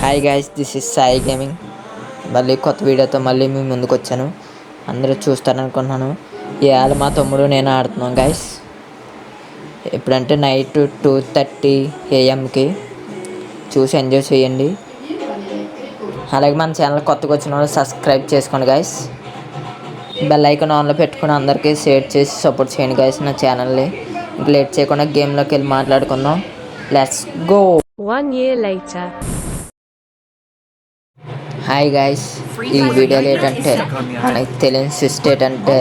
Hi guys, this is Sai gaming. మళ్ళీ కొత్త వీడియోతో మళ్ళీ మీ ముందుకు వచ్చాను. అందరూ చూస్తారనుకుంటున్నాను. ఇవాళ మా తమ్ముడు నేను ఆడుతున్నాం గైస్. ఎప్పుడంటే నైట్ 2:30 AM చూసి ఎంజాయ్ చేయండి. అలాగే మన ఛానల్ కొత్తగా వచ్చిన వాళ్ళు సబ్స్క్రైబ్ చేసుకోండి గైస్. బెల్ ఐకాన్ ఆన్లో పెట్టుకుని అందరికీ షేర్ చేసి సపోర్ట్ చేయండి గైస్ నా ఛానల్ని. ఇంక లేట్ చేయకుండా గేమ్లోకి వెళ్ళి మాట్లాడుకుందాం. Let's go. 1 year later. Hi guys, ఈ వీడియోలో ఏంటంటే మనకి తెలియని సిస్ట్ ఏంటంటే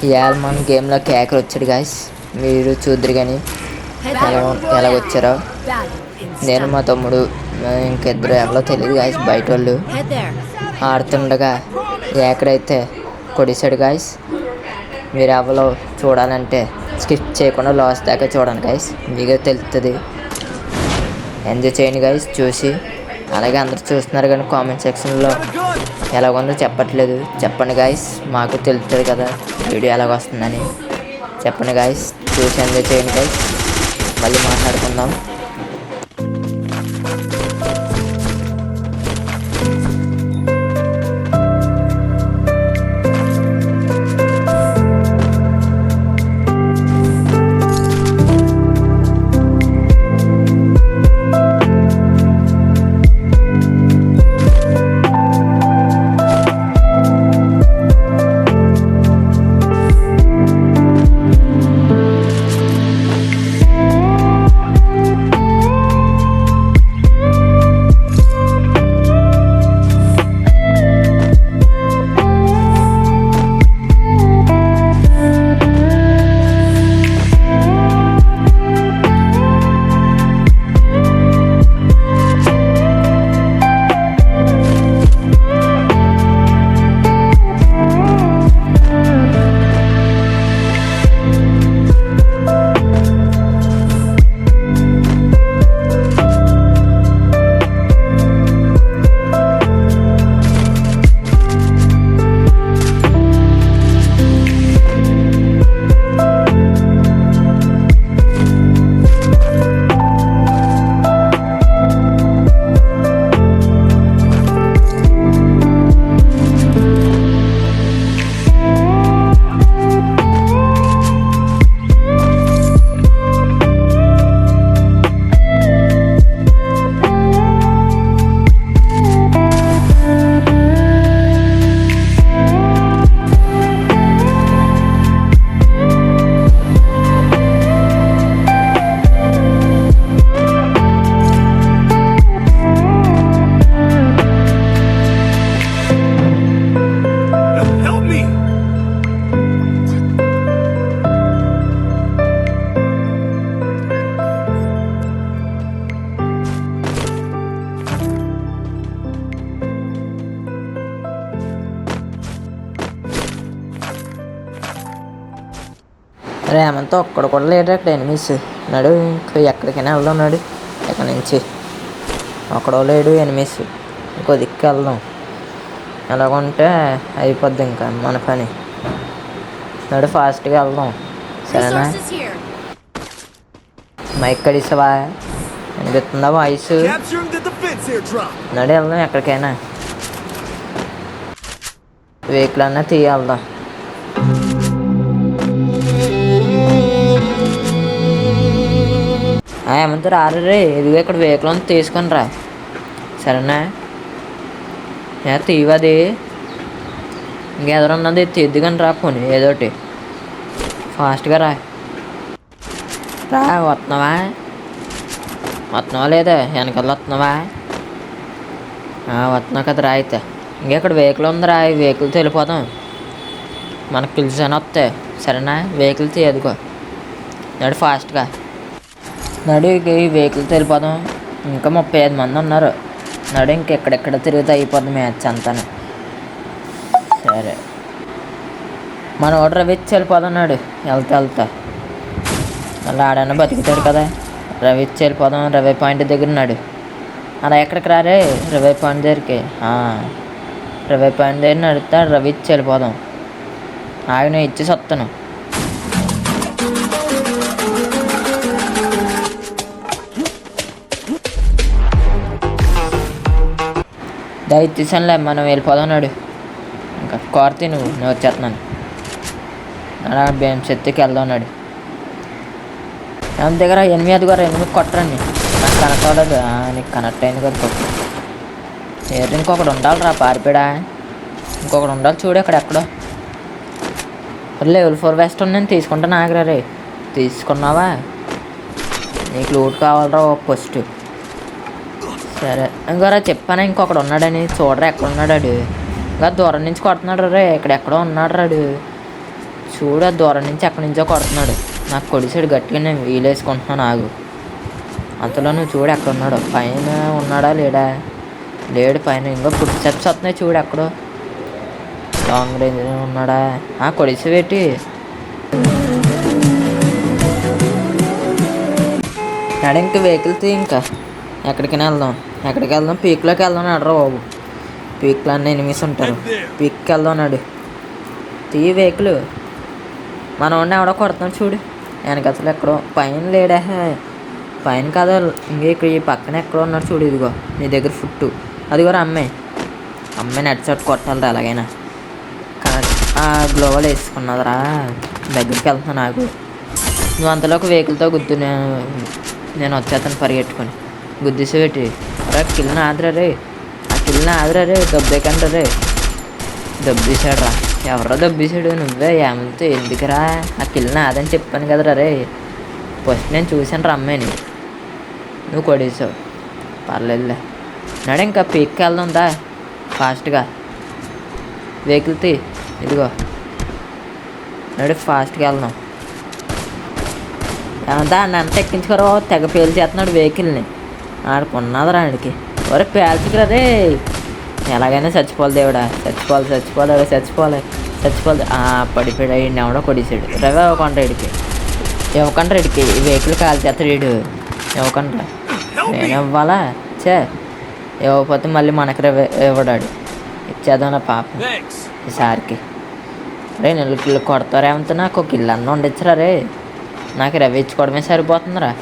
ఇవాళ మన గేమ్లో క్యాకర్ వచ్చాడు గైస్. మీరు చూద్దరు కానీ ఎలా వచ్చారో. నేను మా తమ్ముడు ఇంకిద్దరు ఎవరో తెలియదు గైస్, బయట వాళ్ళు ఆడుతుండగా ఎక్కడైతే కొడిసాడు గైస్. మీరు ఎవరో చూడాలంటే స్కిప్ చేయకుండా లాస్ట్ దాకా చూడండి గైస్, మీకు తెలుస్తుంది. ఎంజాయ్ చేయండి గైస్ చూసి. అలాగే అందరు చూస్తున్నారు కానీ కామెంట్ సెక్షన్లో ఎలాగుందో చెప్పట్లేదు. చెప్పండి గాయస్, మాకు తెలుస్తుంది కదా వీడియో ఎలాగొస్తుందని. చెప్పండి గాయస్, చూసి ఎంజాయ్ చేయండి గాయస్. మళ్ళీ మాట్లాడుకుందాం. రేమంతా ఒక్కడ కూడా లేడు అక్కడ ఎనిమిస్ నాడు. ఇంకా ఎక్కడికైనా వెళ్దాం నాడు. ఇక్కడ నుంచి ఒక్కడో లేడు ఎనిమిస్. ఇంకో దిక్కు వెళ్దాం. ఎలాగుంటే అయిపోద్ది ఇంకా మన పని. నాడు ఫాస్ట్గా వెళ్దాం సరేనా. మైక్ కడిసావా, అనిపిస్తుందా వాయిస్? నాడు వెళ్దాం ఎక్కడికైనా. వెహికల్ అన్నా తీయల్దాం. ఏమంతా రారే, ఇదిగో ఇక్కడ వెహికల్ తీసుకొని రా సరేనా. తీవది ఇంకెదురున్నది తీద్దుకొని రా. పోనీ ఏదోటి ఫాస్ట్గా రా. వస్తున్నావా లేదా వెనకాల వస్తున్నావా? వస్తున్నావు కదా రా. అయితే ఇంకెక్కడ వెహికల్ ఉంది రా. ఈ వెహికల్తో వెళ్ళిపోదాం. మనకు పిలిచాను వస్తాయి సరేనా. వెహికల్ తీయదుకో నాడు ఫాస్ట్గా నాడు. ఈ వెహికల్తో వెళ్ళిపోదాం. ఇంకా 35 మంది ఉన్నారు నాడు. ఇంకెక్కడెక్కడ తిరిగితే అయిపోద్ది మ్యాచ్ అంతా. సరే మన వాడు రవిచ్చి వెళ్ళిపోదాం నాడు. వెళ్తా మళ్ళీ ఆడన్నా బతుకుతాడు కదా. రవిచ్చి వెళ్ళిపోదాం. రవి పాయింట్ దగ్గర నాడు. అలా ఎక్కడికి రారే, రవి పాయింట్ దగ్గరికి. రవి పాయింట్ దగ్గర నడుస్తా. రవిచ్చి వెళ్ళిపోదాం. ఆయన ఇచ్చేసి వస్తాను. దయచేసనిలే మనం వెళ్ళిపోదాం నాడు. ఇంకా కోరతి నేను వచ్చేస్తున్నాను అలా బేమ్ చెత్తకి వెళ్దాం నాడు. దాని దగ్గర 8 గారు 8 కొట్టరండి. నాకు కనెక్ట్ అవ్వలేదు. నీకు కనెక్ట్ అయింది కదా కొట్టు. ఇంకొకటి ఉండాలి రా పారిపోయా. ఇంకొకటి ఉండాలి చూడు అక్కడ ఎక్కడో. లెవెల్ 4 వెస్ట్ నేను తీసుకుంటాను ఆగరా రే. తీసుకున్నావా? నీకు లూట్ కావాలరా ఫస్ట్. సరే ఇంకోరా చెప్పాను ఇంకొకడు ఉన్నాడని. చూడరా ఎక్కడ ఉన్నాడు. ఇంకా దూరం నుంచి కొడుతున్నాడు రే. ఎక్కడో ఉన్నాడు రాడు. చూడు దూరం నుంచి ఎక్కడి నుంచో కొడుతున్నాడు. నాకు కొడిసాడు గట్టిగా. నేను వీలేసుకుంటున్నాను ఆగు. అంతలో నువ్వు చూడు ఎక్కడ ఉన్నాడు. పైన ఉన్నాడా లేడా? లేడు పైన. ఇంకో ఫుడ్ స్టెప్స్ వస్తున్నాయి చూడు ఎక్కడో. లాంగ్ రేంజ్ ఉన్నాడా? కొడిసి పెట్టి నాడు. ఇంక వెహికల్తో ఇంకా ఎక్కడికైనా వెళ్దాం. పీక్లోకి వెళ్దాం అడరా బాబు. పీక్లో అన్నీ ఎనిమిస్ ఉంటారు. పీక్కి వెళ్దాం నాడు. తీ వెహికల్. మనం ఉండి ఎవడో కొడుతున్నాడు చూడు వెనకసలు ఎక్కడో. పైన లేడా? పైన కదా ఇంక ఇక్కడ ఈ పక్కన ఎక్కడో ఉన్నాడు చూడు. ఇదిగో నీ దగ్గర ఫుట్టు అది కూడా అమ్మాయి నెట్ షాట్ కొట్టాలిరా ఎలాగైనా. గ్లోవల్ వేసుకున్నదిరా. దగ్గరికి వెళ్తున్నాను నాకు. నువ్వు అంతలో ఒక వెహికల్తో గుద్దు. నేను వచ్చేస్తాను పరిగెట్టుకొని. గుద్దేసి పెట్టి రా కిల్లని ఆదరా రే. దబ్బేకంట రే. దబ్బేసాడు రా. ఎవరో దబ్బేసాడు. నువ్వే ఏమంతో ఎందుకురా? ఆ కిల్లని ఆదని చెప్పాను కదరా రే. ఫస్ట్ నేను చూశాను రా అమ్మాయిని. నువ్వు కొడేసావు. పర్లేదులే నాడు. ఇంకా పీక్కి వెళ్దాం దా ఫాస్ట్గా. వెహికల్ తీ. ఇదిగో నాడు ఫాస్ట్గా వెళ్దాం. ఏమంతా అంత ఎక్కించుకోరా. తెగ పేల్చేస్తున్నాడు వెహికల్ని. ఆడుకున్నదిరా ఆడికి. ఒరే పేల్చుకురా రే. ఎలాగైనా చచ్చిపోవాలి దేవుడా. చచ్చిపోవాలి. పడిపోయాడు. ఈయన ఎవడో కొడిసాడు. రవి ఇవ్వకుండా ఇడికి ఈ వెహికల్ కాల్చేస్తాడు వీడు. ఇవ్వకుండా నేను ఇవ్వాలా? ఇవ్వకపోతే మళ్ళీ మనకి రవి ఇవ్వడాడు. ఇచ్చేద్దాం నా పాపం ఈసారికి. రే నేను కిల్లు కొడతారేమంతా. నాకు ఒక ఇల్లు అన్న ఉండొచ్చురా రే. నాకు రవి ఇచ్చుకోవడమే సరిపోతుందిరా.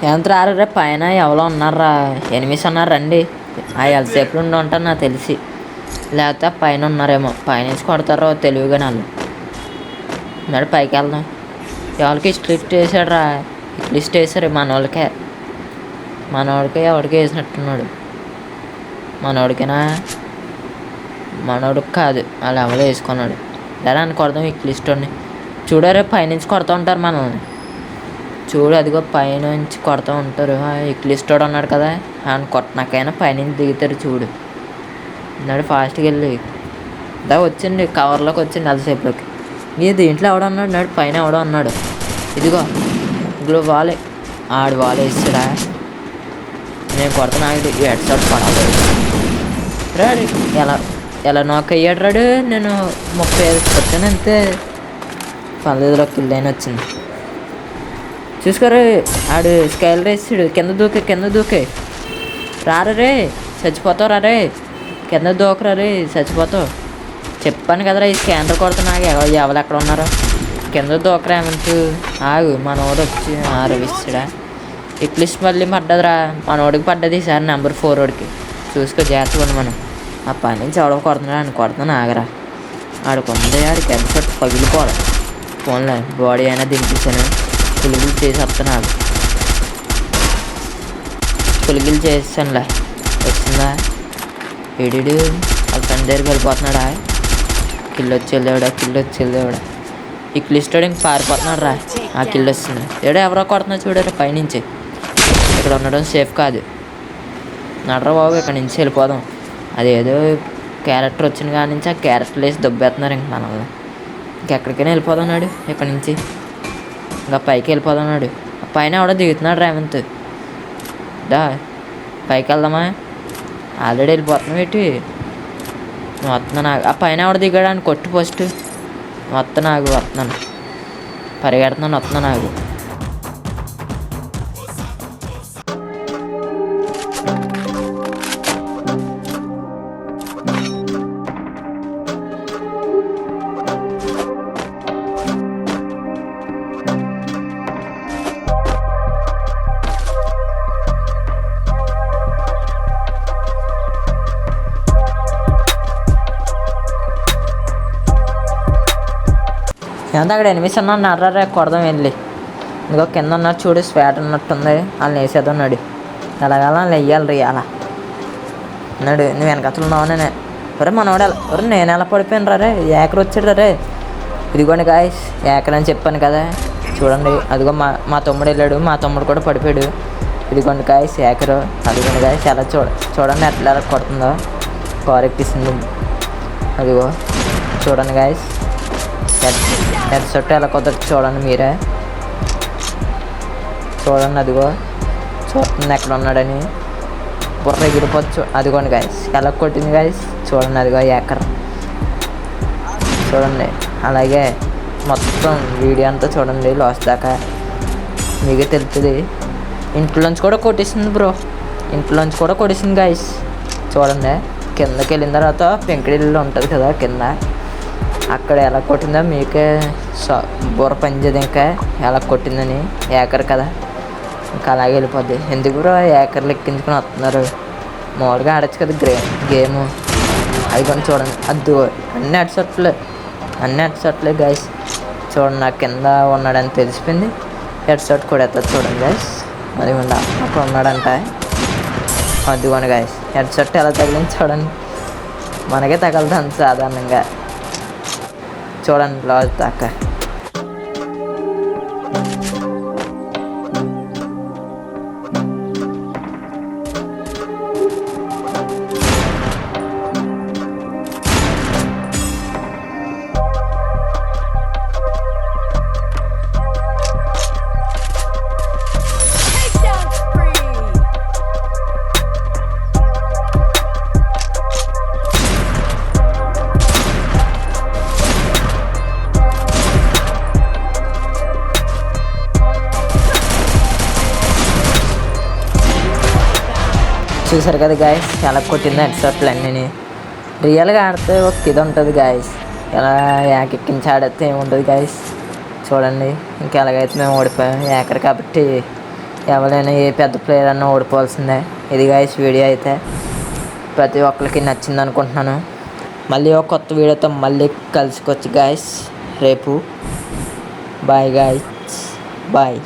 ఎంత రారు పైన ఎవరో ఉన్నారా? ఎనిమిస్ ఉన్నారు రండి. ఆ ఎల్సేపులు ఉండి ఉంటారు నాకు తెలిసి. లేకపోతే పైన ఉన్నారేమో. పైనుంచి కొడతారో తెలివిగా వాళ్ళు. మరి పైకి వెళ్దాం. ఎవరికి స్ట్రిక్ట్ వేసాడు రా. లిస్ట్ వేసారు మనోళ్ళకే. ఎవరికి వేసినట్టున్నాడు. మనోడికి కాదు. వాళ్ళు ఎవరో వేసుకున్నాడు. లేదా అని కొడదాం ఈ లిస్ట్ని. చూడారే పైనుంచి కొడుతూ ఉంటారు మనల్ని. చూడు అదిగో పైనుంచి కొడుతూ ఉంటారు. ఇక్లిస్టోడు ఉన్నాడు కదా. ఆయన కొట్టనాకైనా పైనుంచి దిగుతారు చూడు. నాడు ఫాస్ట్గా వెళ్ళి వచ్చింది కవర్లోకి వచ్చింది అలసేపులోకి. దీంట్లో ఎవడో ఉన్నాడు. నాడు పైన ఎవడో ఉన్నాడు. ఇదిగో ఇంట్లో ఆడు వాల్ వేస్తాడా? నేను కొడుతున్నా. హెడ్ షాట్ పడాలి రాడు. ఎలా నోక్ అయ్యాడు రాడు. నేను 35 కొట్టాను అంతే. 15లో కిల్ అయిన వచ్చింది. చూసుకోరు ఆడు స్కైల్ రేసాడు. కింద దూకే రారే. చచ్చిపోతావు రే. కింద దూకరా రే. చచ్చిపోతావు. చెప్పాను కదరా ఈ స్కానర్ కొడుతున్నా. ఎవరు ఎక్కడ ఉన్నారో. కింద దూకరా ఏమంటూ. ఆగు మనోడు వచ్చి రవిస్తాడా. లిస్ట్ మళ్ళీ పడ్డదిరా. మనోడికి పడ్డది ఈసారి నెంబర్ 4 వాడికి. చూసుకో జాగ్రత్తగా మనం. ఆ పని నుంచి ఎవడో కొడుతున్నాడు అని కొడుతున్నాను ఆగరా. ఆడుకుంది. ఆడికి ఎంత షర్ట్ పగిలిపోవాలి. ఫోన్లే బాడీ అయినా దింపేసాను. పులిగిలు చేసేస్తున్నాడు. పులిగిలు చేసానులే. వస్తుందా ఏడు వాళ్ళ ఫ్రెండ్ దగ్గరికి వెళ్ళిపోతున్నాడా. కిల్ వచ్చి వెళ్ళేవాడా. ఈ కిల్లిస్టాడు ఇంక పారిపోతున్నాడు రా. ఆ కిల్ వస్తుంది. ఎవరో కొడుతున్నా చూడారు పైనుంచి. ఇక్కడ ఉండడం సేఫ్ కాదు. నడరా బాబు ఇక్కడ నుంచి వెళ్ళిపోదాం. అదేదో క్యారెక్టర్ వచ్చిన కాడి నుంచి ఆ క్యారెక్టర్ వేసి దొబ్బేస్తున్నారు ఇంక మనల్ని. ఇంకెక్కడికైనా వెళ్ళిపోదాం నాడు ఇక్కడ నుంచి. ఇంకా పైకి వెళ్ళిపోతున్నాడు. పైన ఎవడో దిగుతున్నాడు రేవంత్. దా పైకి వెళ్దామా? ఆల్రెడీ వెళ్ళిపోతున్నావు ఏంటి? నువ్వు వస్తున్నాను. ఆ పైన ఎవడ దిగాడు అని కొట్టు ఫస్ట్. వస్తున్నాను పరిగెడుతున్నాను, వస్తున్నాను. ఎంత అక్కడ ఎనిమిస్ ఉన్నాను నర్రా కొడదాం వెళ్ళి. ఇంకో కింద ఉన్నాడు చూడు, స్వేట్ ఉన్నట్టుంది, వాళ్ళని వేసేదన్నాడు. ఎలాగలా వాళ్ళు వెయ్యాలి అలా అన్నాడు. నువ్వు వెనకతలు ఉన్నావు నేనే. ఒరే మనవాడు ఒరే నేను ఎలా పడిపోయాను రే, ఏకర్ వచ్చాడు రే. ఇదిగోండి గాయస్ ఏకర్ అని చెప్పాను కదా, చూడండి. అదిగో మా తమ్ముడు వెళ్ళాడు, మా తమ్ముడు కూడా పడిపోయాడు. ఇదిగోండి గాయస్ ఏకరు. అదిగోండి గాయస్ ఎలా చూడండి ఎట్లా ఎలా కొడుతుందో, కారు ఎక్కిస్తుంది. అదిగో చూడండి గాయస్ హెడ్ షాట్ ఎలా కొద్దిగా చూడండి మీరే, చూడండి. అదిగో చూస్తుంది ఎక్కడ ఉన్నాడని, బుర్ర ఎగిరిపోవచ్చు. అదిగోండి గాయస్ ఎలా కొట్టింది గాయస్, చూడండి. అదిగో ఏకర్ చూడండి. అలాగే మొత్తం వీడియో అంతా చూడండి లాస్ట్ దాకా, మీకే తెలుస్తుంది. ఇంట్లోంచి కూడా కొట్టేసింది బ్రో, ఇంట్లోంచి కూడా కొట్టేసింది గాయస్. చూడండి కిందకి వెళ్ళిన తర్వాత పెంకిడిల్లు ఉంటుంది కదా కింద, అక్కడ ఎలా కొట్టిందో మీకే బుర్ర పనిచేది. ఇంకా ఎలా కొట్టిందని, ఏకర్ కదా ఇంకా అలాగే వెళ్ళిపోద్ది. ఎందుకు బ్రో ఏకర్లు ఎక్కించుకొని వస్తున్నారు, మామూలుగా ఆడచ్చు కదా గేము. అవి కొన్ని చూడండి. అద్దు అన్నీ హెడ్ షాట్లే గైస్. చూడండి నాకు కింద ఉన్నాడని తెలిసిపోయింది, హెడ్ షాట్ కూడా ఎత్తదు చూడండి గైస్. అది అక్కడ ఉన్నాడంట. అదిగోండి గైస్ హెడ్ షాట్ ఎలా తగిలింది చూడండి, మనకే తగలుతుంది సాధారణంగా. చూడండి లాస్ట్ దాకా. చూసారు కదా గాయస్ ఎలా కొట్టింది హెడ్ షాట్లు అన్నీ. రియల్గా ఆడితే ఒక ఇది ఉంటుంది గాయస్, ఎలా ఏకెక్కించి ఆడితే ఏముంటుంది గాయస్. చూడండి ఇంకా ఎలాగైతే మేము ఓడిపోయాం ఏకర్ కాబట్టి, ఎవరైనా ఏ పెద్ద ప్లేయర్ అన్నా ఓడిపోవాల్సిందే. ఇది గాయస్ వీడియో అయితే ప్రతి ఒక్కరికి నచ్చింది అనుకుంటున్నాను. మళ్ళీ ఒక కొత్త వీడియోతో మళ్ళీ కలుసుకోవచ్చు గాయస్ రేపు. Bye guys, bye.